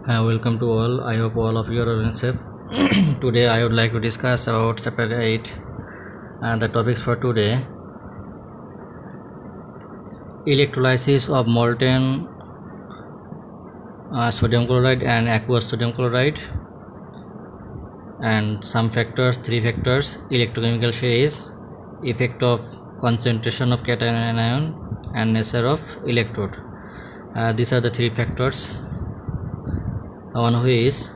Welcome to all. I hope all of you are safe. Today I would like to discuss about chapter 8 and the topics for today: electrolysis of molten sodium chloride and aqueous sodium chloride, and some factors, 3 factors: electrochemical phase, effect of concentration of cation and anion, and nature of electrode. These are the 3 factors. One who is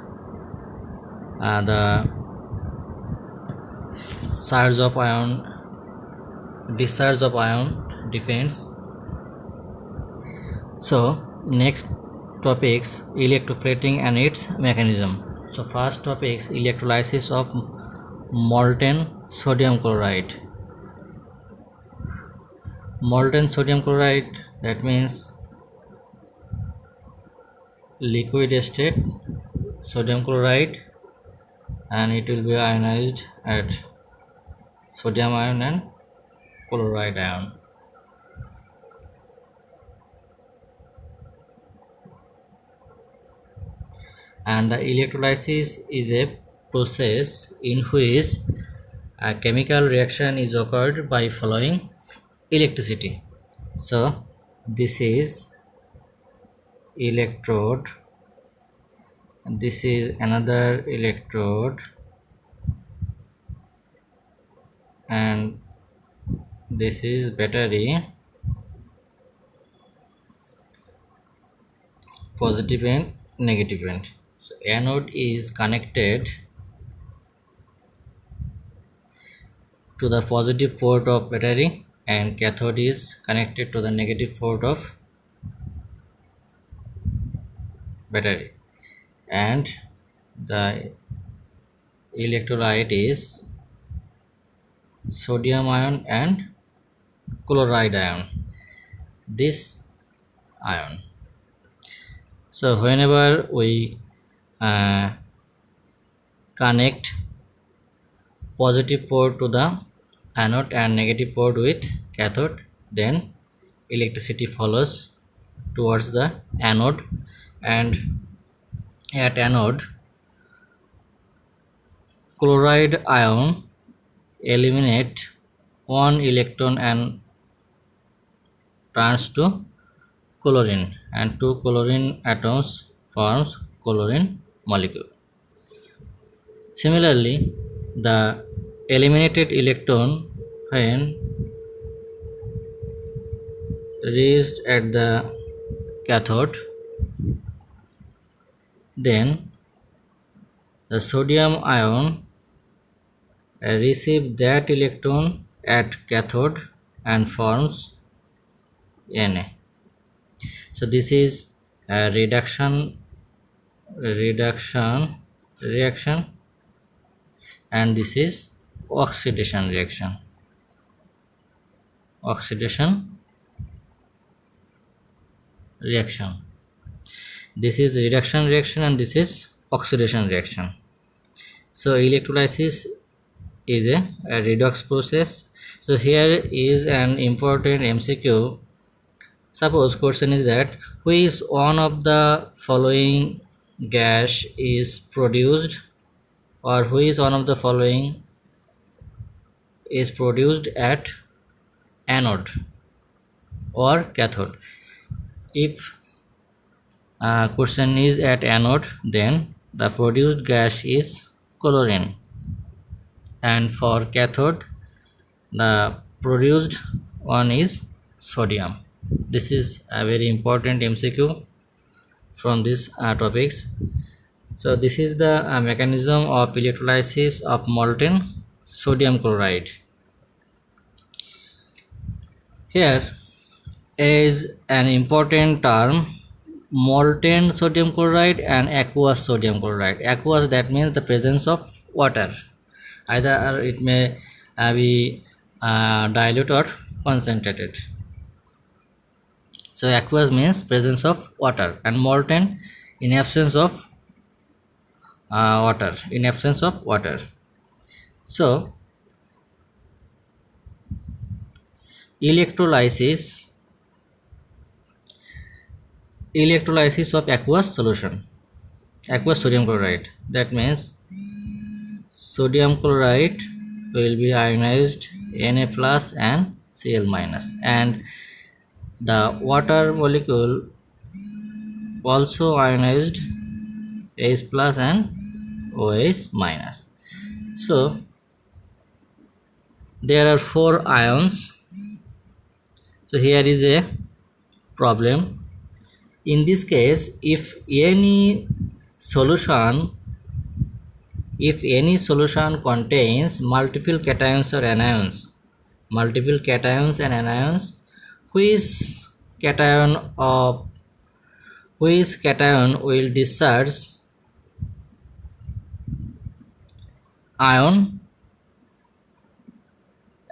the charge of ion, discharge of ion depends. So next topics: electroplating and its mechanism. So first topics: electrolysis of molten sodium chloride. Molten sodium chloride, that means liquid state sodium chloride, and it will be ionized at sodium ion and chloride ion. And the electrolysis is a process in which a chemical reaction is occurred by following electricity. So this is electrode, and this is another electrode, and this is battery, positive and negative end. So anode is connected to the positive port of battery and cathode is connected to the negative port of battery, and the electrolyte is sodium ion and chloride ion, this ion. So whenever we connect positive port to the anode and negative port with cathode, then electricity follows towards the anode, and at anode chloride ion eliminate one electron and turns to chlorine, and 2 chlorine atoms forms chlorine molecule. Similarly, the eliminated electron, when reached at the cathode, then the sodium ion receive that electron at cathode and forms Na. So this is a reduction reaction, and this is oxidation reaction. This is reduction reaction and this is oxidation reaction. So electrolysis is a redox process. So here is an important MCQ. Suppose question is that which is one of the following gas is produced, or which is one of the following is produced at anode or cathode. If question is at anode, then the produced gas is chlorine, and for cathode the produced one is sodium. This is a very important MCQ from these topics. So this is the mechanism of electrolysis of molten sodium chloride. Here is an important term: molten sodium chloride and aqueous sodium chloride. Aqueous, that means the presence of water, either it may be dilute or concentrated. So aqueous means presence of water, and molten in absence of water. So electrolysis of aqueous solution. aqueous sodium chloride. That means sodium chloride will be ionized Na plus and Cl minus, and the water molecule also ionized H plus and OH minus. So there are 4 ions. So here is a problem. In this case, if any solution contains multiple cations or anions, which cation of which cation will discharge ion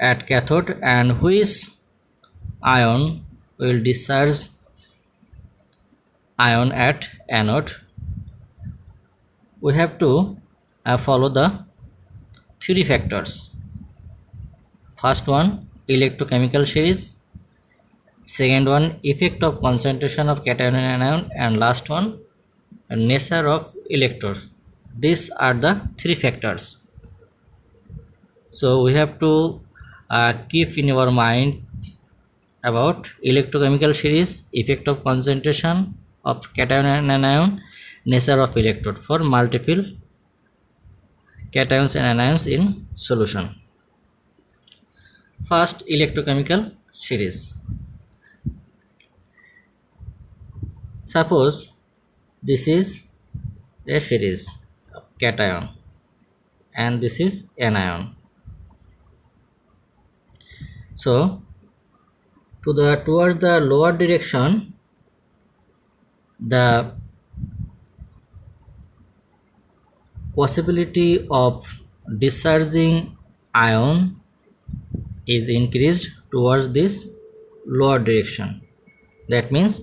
at cathode and which ion will discharge ion at anode, we have to follow the 3 factors. First one, electrochemical series. Second one, effect of concentration of cation and anion, and last one, nature of electrode. These are the 3 factors. So we have to keep in our mind about electrochemical series, effect of concentration of cation and anion, nature of electrode for multiple cations and anions in solution. First, electrochemical series. Suppose this is a series of cation and this is anion. So towards the lower direction, the possibility of discharging ion is increased towards this lower direction. That means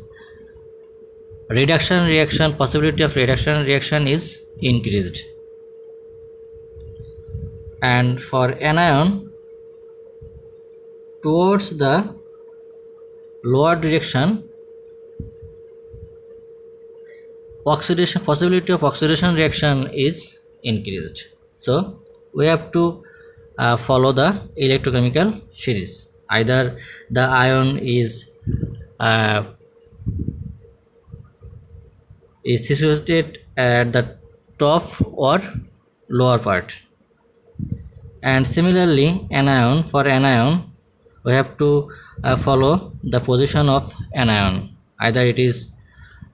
possibility of reduction reaction is increased. And for anion, towards the lower direction, possibility of oxidation reaction is increased. So we have to follow the electrochemical series. Either the ion is situated at the top or lower part. And similarly, for anion, we have to follow the position of anion. Either it is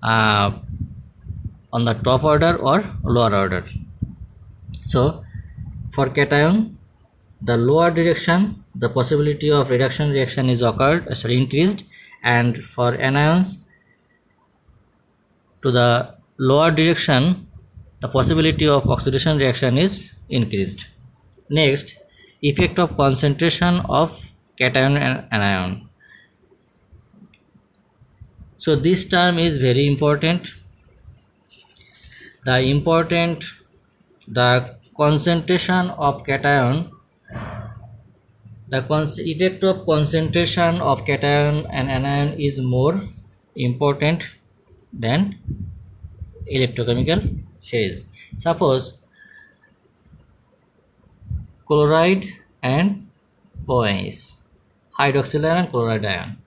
on the top order or lower order. So for cation, the lower direction, the possibility of reduction reaction is increased, and for anions, to the lower direction, the possibility of oxidation reaction is increased. Next, effect of concentration of cation and anion. So this term is very important. The concentration of cation, effect of concentration of cation and anion is more important than electrochemical series. Suppose chloride and OH, hydroxyl ion and chloride ion.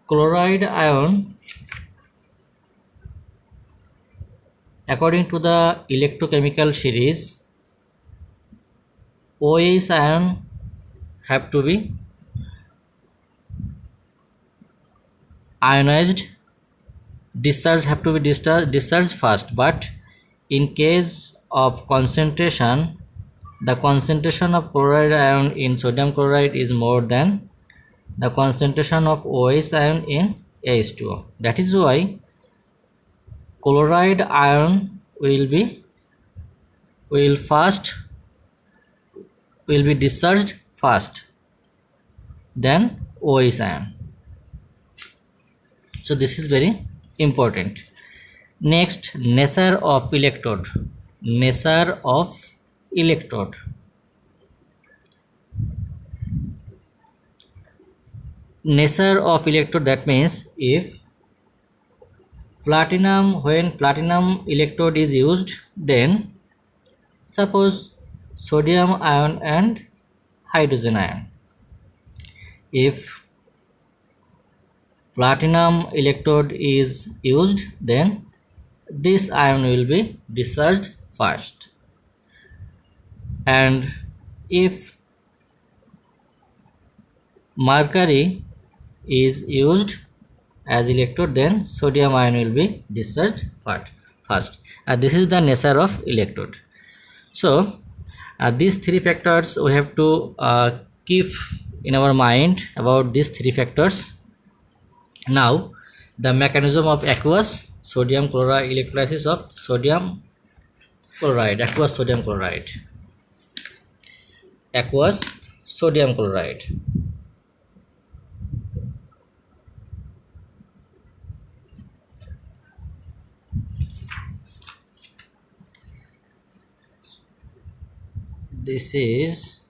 Chloride ion, according to the electrochemical series, OH ion have to be ionized, have to be discharged first, but in case of concentration, the concentration of chloride ion in sodium chloride is more than the concentration of OH ion in H2O. That is why chloride ion will be discharged first than OH ion. So this is very important. Next, nature of electrode. Nature of electrode. Nature of electrode, that means if platinum, when platinum electrode is used, then suppose sodium ion and hydrogen ion. If platinum electrode is used, then this ion will be discharged first, and if mercury is used as electrode, then sodium ion will be discharged first. This is the nature of electrode. So these three factors we have to keep in our mind about these three factors. Now the mechanism of aqueous sodium chloride, electrolysis of sodium chloride, aqueous sodium chloride, aqueous sodium chloride. This is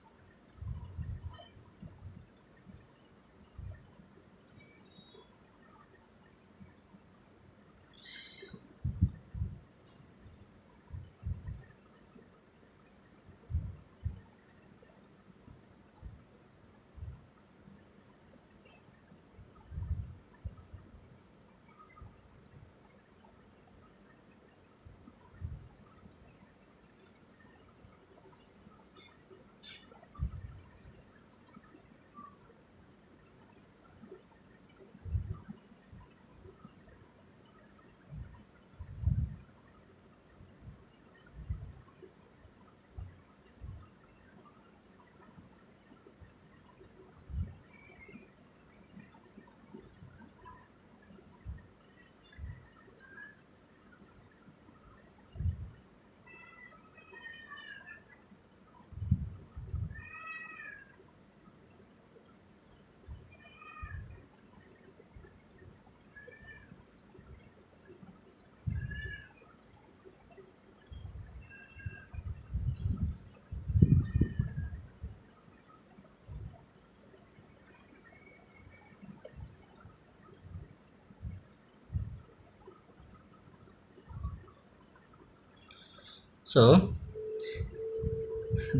so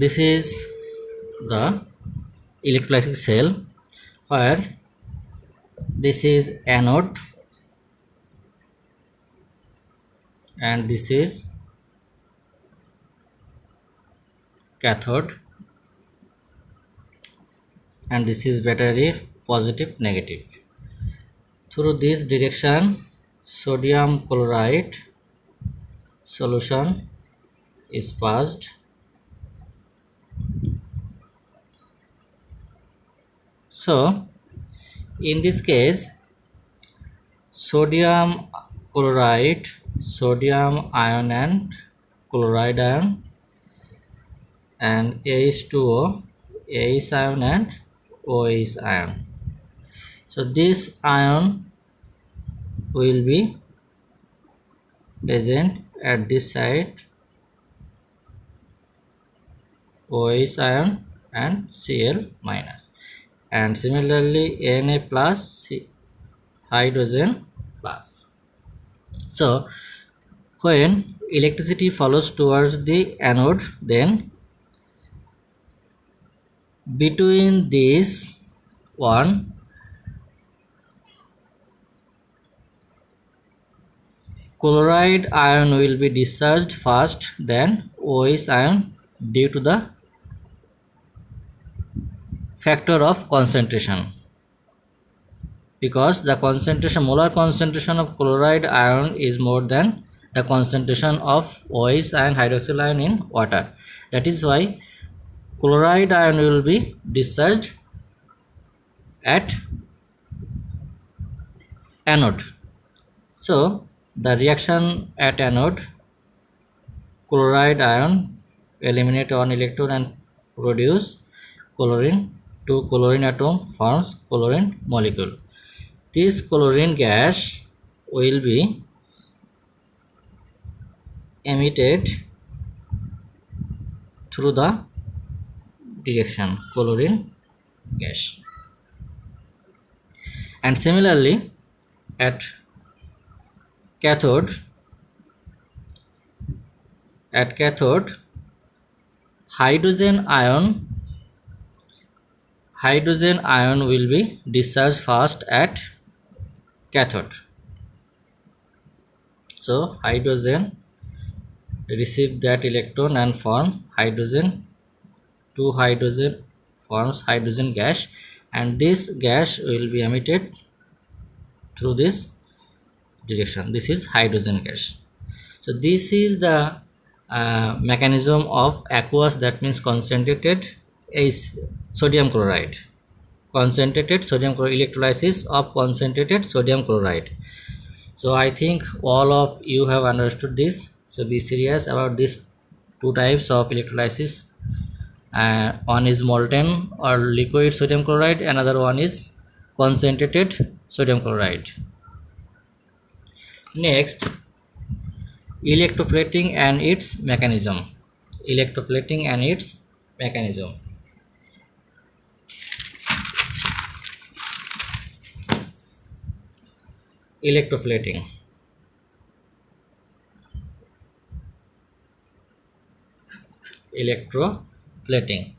this is the electrolytic cell, where this is anode and this is cathode, and this is battery, positive negative. Through this direction sodium chloride solution is passed. So in this case sodium chloride, sodium ion and chloride ion, and AH2O, AH ion and OH ion. So this ion will be present at this side, OH ion and Cl minus, and similarly Na plus, hydrogen plus. So when electricity follows towards the anode, then between this one chloride ion will be discharged first, then OH ion, due to the factor of concentration, because the concentration, molar concentration of chloride ion is more than the concentration of OH and hydroxyl ion in water. That is why chloride ion will be discharged at anode. So the reaction at anode, chloride ion eliminate one electron and produce chlorine. Two chlorine atom forms chlorine molecule. This chlorine gas will be emitted through the direction chlorine gas, and similarly at cathode, hydrogen ion will be discharged first at cathode. So hydrogen receive that electron and form hydrogen. Two hydrogen forms hydrogen gas, and this gas will be emitted through this direction. This is hydrogen gas. So this is the mechanism of aqueous, that means concentrated is sodium chloride. Concentrated sodium chloride, electrolysis of concentrated sodium chloride. So I think all of you have understood this. So be serious about these two types of electrolysis. One is molten or liquid sodium chloride, another one is concentrated sodium chloride. Next, electroplating and its mechanism. Electroplating and its mechanism. Electroplating. Electroplating.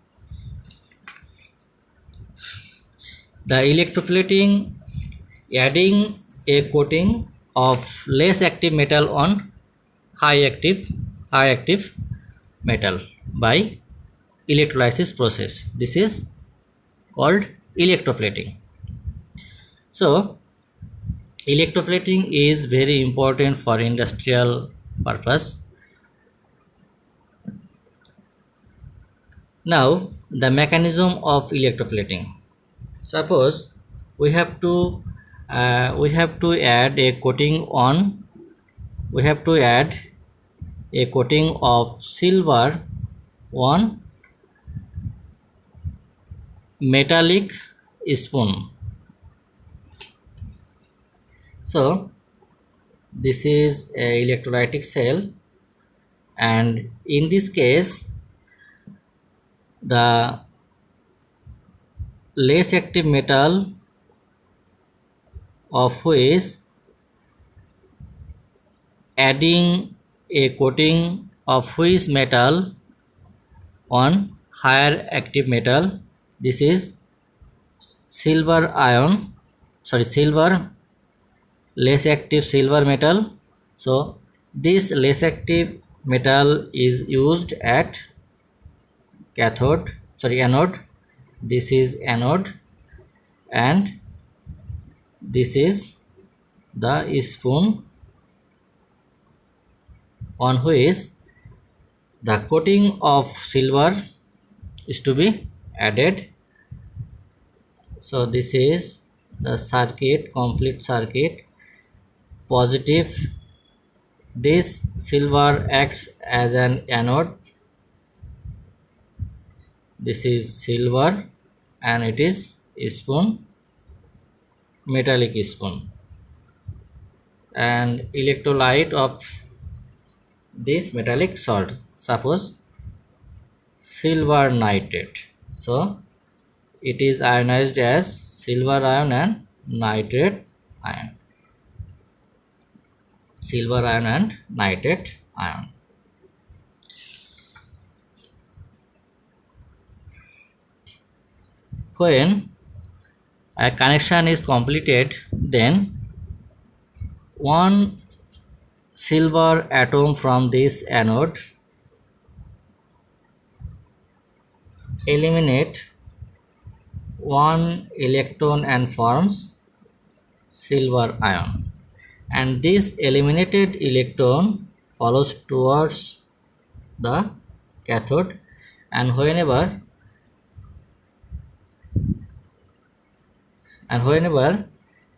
The electroplating, adding a coating of less active metal on high active metal by electrolysis process. This is called electroplating. So electroplating is very important for industrial purpose. Now the mechanism of electroplating. Suppose we have to add a coating on, we have to add a coating of silver on metallic spoon. So this is a electrolytic cell, and in this case the less active metal of which adding a coating of which metal on higher active metal, this is silver less active silver metal. So this less active metal is used at anode. This is anode, and this is the spoon on which the coating of silver is to be added. So this is the circuit, complete circuit. Positive, this silver acts as an anode. This is silver and it is spoon, metallic spoon, and electrolyte of this metallic salt, suppose silver nitrate. So it is ionized as silver ion and nitrate ion. Silver ion and nitrate ion. When a connection is completed, then one silver atom from this anode eliminate one electron and forms silver ion, and this eliminated electron follows towards the cathode, and whenever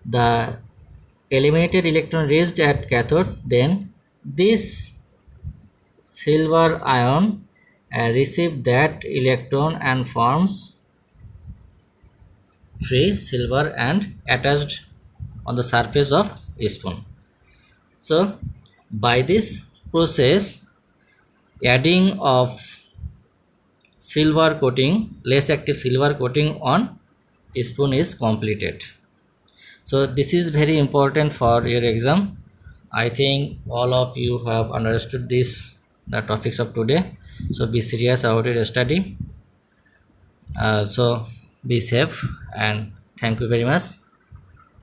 the eliminated electron reached at cathode, then this silver ion receive that electron and forms free silver and attached on the surface of spoon. So by this process, adding of silver coating, less active silver coating on spoon is completed. So this is very important for your exam. I think all of you have understood this, the topics of today. So be serious about your study. So be safe and thank you very much.